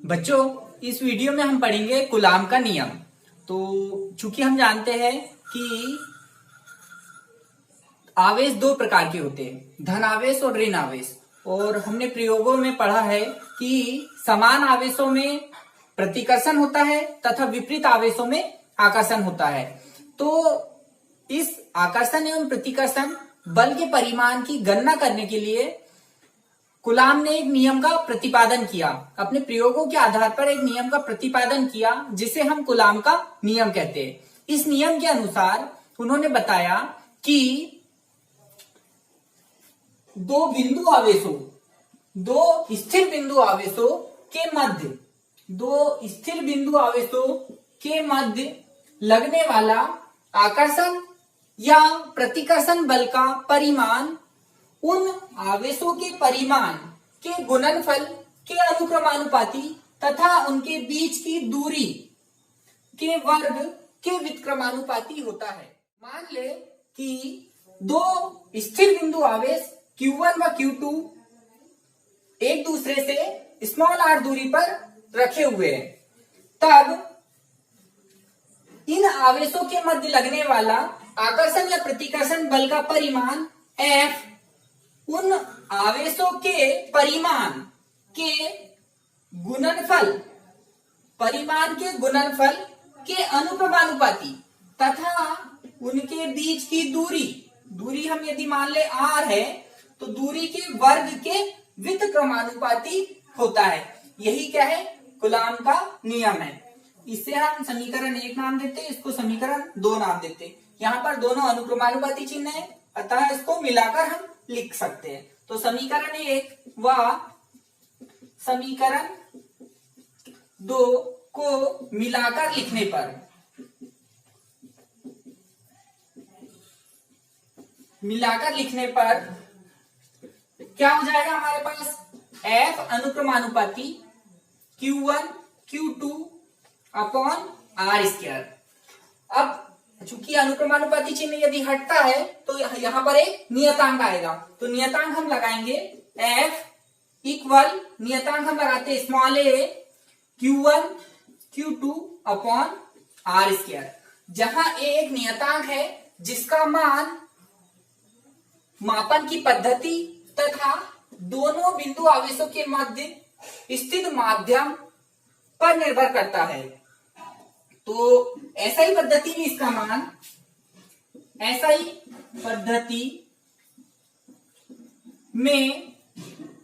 बच्चों, इस वीडियो में हम पढ़ेंगे कूलाम का नियम। तो चूंकि हम जानते हैं कि आवेश दो प्रकार के होते हैं, धन आवेश और ऋण आवेश। और हमने प्रयोगों में पढ़ा है कि समान आवेशों में प्रतिकर्षण होता है तथा विपरीत आवेशों में आकर्षण होता है। तो इस आकर्षण एवं प्रतिकर्षण बल के परिमाण की गणना करने के लिए कूलाम ने एक नियम का प्रतिपादन किया। अपने प्रयोगों के आधार पर एक नियम का प्रतिपादन किया जिसे हम कूलाम का नियम कहते हैं। इस नियम के अनुसार उन्होंने बताया कि दो स्थिर बिंदु आवेशों के मध्य लगने वाला आकर्षण या प्रतिकर्षण बल का परिमाण उन आवेशों के परिमाण के गुणनफल के अनुक्रमानुपाती तथा उनके बीच की दूरी के वर्ग के व्युत्क्रमानुपाती होता है। मान ले कि दो स्थिर बिंदु आवेश Q1 व Q2 एक दूसरे से स्मॉल r दूरी पर रखे हुए हैं। तब इन आवेशों के मध्य लगने वाला आकर्षण या प्रतिकर्षण बल का परिमाण F उन आवेशों के परिमाण के गुणनफल के अनुक्रमानुपाती तथा उनके बीच की दूरी हम यदि मान ले r है तो दूरी के वर्ग के व्युत्क्रमानुपाती होता है। यही क्या है, कूलाम का नियम है। इसे हम समीकरण 1 नाम देते हैं, इसको समीकरण 2 नाम देते हैं। यहाँ पर दोनों अनुक्रमानुपाती चिन्ह है, अतः इसको मिलाकर हम लिख सकते हैं। तो समीकरण 1 व समीकरण 2 को मिलाकर लिखने पर क्या हो जाएगा हमारे पास, F अनुक्रमानुपाती Q1 Q2 upon R²। अब चूंकि अनुक्रमानुपाती चिन्ह यदि हटता है तो यहाँ पर एक नियतांक आएगा। तो नियतांक हम लगाएंगे F इक्वल, नियतांक हम लगाते हैं small a Q1 Q2 upon R²। जहां a एक नियतांक है जिसका मान मापन की पद्धति तथा दोनों बिंदु आवेशों के मध्य स्थित माध्यम पर निर्भर करता है। तो SI पद्धति में इसका मान, SI पद्धति में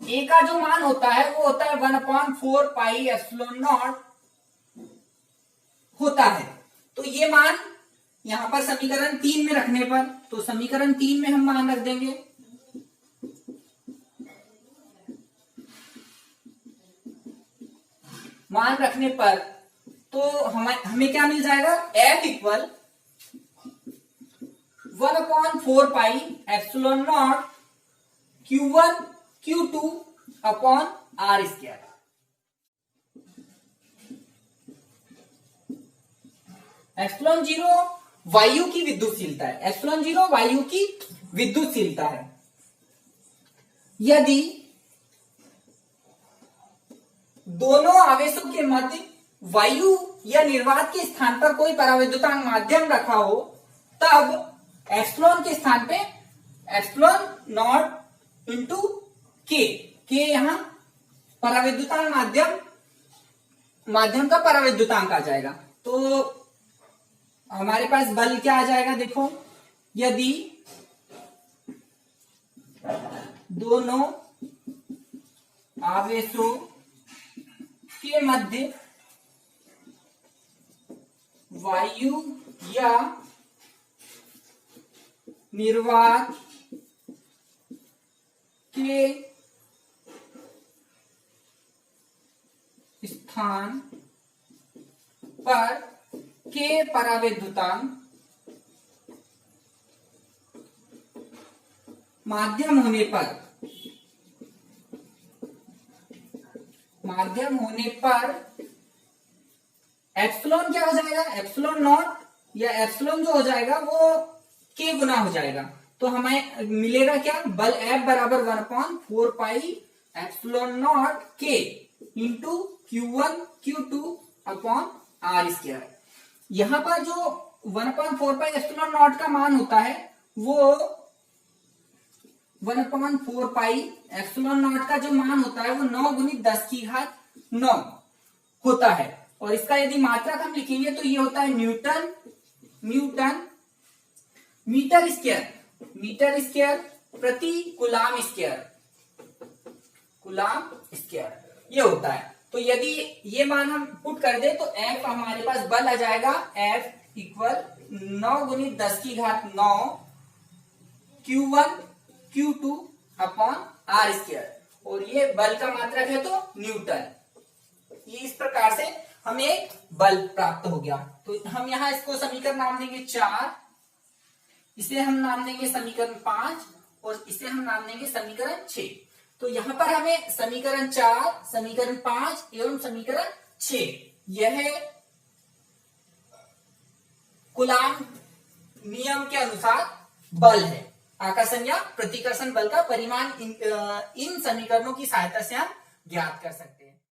A का जो मान होता है वो होता है 1/4 पाई एप्सिलॉन नॉट होता है। तो ये मान यहां पर समीकरण 3 में रखने पर, तो समीकरण 3 में हम मान रख देंगे। मान रखने पर तो हमें क्या मिल जाएगा, F equal 1/4 pi epsilon not Q1 Q2 upon R²। Epsilon 0 वायु की विद्युतशीलता है, एप्सिलॉन 0 वायु की विद्युतशीलता है। यदि दोनों आवेशों के मध्य वायु या निर्वात के स्थान पर कोई परावैद्युतांक माध्यम रखा हो तब एप्सिलॉन के स्थान पे एप्सिलॉन नॉट इंटू के यहां परावैद्युतांक माध्यम का परावैद्युतांक आ जाएगा। तो हमारे पास बल क्या आ जाएगा, देखो, यदि दोनों आवेशों के मध्य वायु या निर्वात के स्थान पर के परावैद्युतांक माध्यम होने पर एप्सिलॉन क्या हो जाएगा, एप्सिलॉन नॉट या एप्सिलॉन जो हो जाएगा वो के गुना हो जाएगा। तो हमें मिलेगा क्या, बल F बराबर 1/4 पाई एप्सिलॉन नॉट के। Into Q1 Q2 upon r square. यहां पर जो 1/4 पाई एप्सिलॉन नॉट का मान होता है वो 1/4 पाई एप्सिलॉन नॉट का जो मान होता है वो 9 गुणित 10 की घात 9 होता है। और इसका यदि मात्रक हम लिखेंगे तो ये होता है न्यूटन मीटर स्क्वायर प्रति कूलाम स्क्वायर ये होता है। तो यदि ये मान हम पुट कर दे तो F हमारे पास बल आ जाएगा F इक्वल 9 गुणित 10 की घात 9 Q1 Q2 upon r square, और ये बल का मात्रक है तो न्यूटन। ये इस प्रकार से हमें एक बल प्राप्त हो गया। तो हम यहां इसको समीकरण नाम देंगे 4, इसे हम नाम देंगे समीकरण 5 और इसे हम नाम देंगे समीकरण 6। तो यहां पर हमें समीकरण 4, समीकरण 5 एवं समीकरण 6 यह कूलाम नियम के अनुसार बल है। आकर्षण या प्रतिकर्षण बल का परिमाण इन समीकरणों की सहायता से हम ज्ञात कर सकते हैं।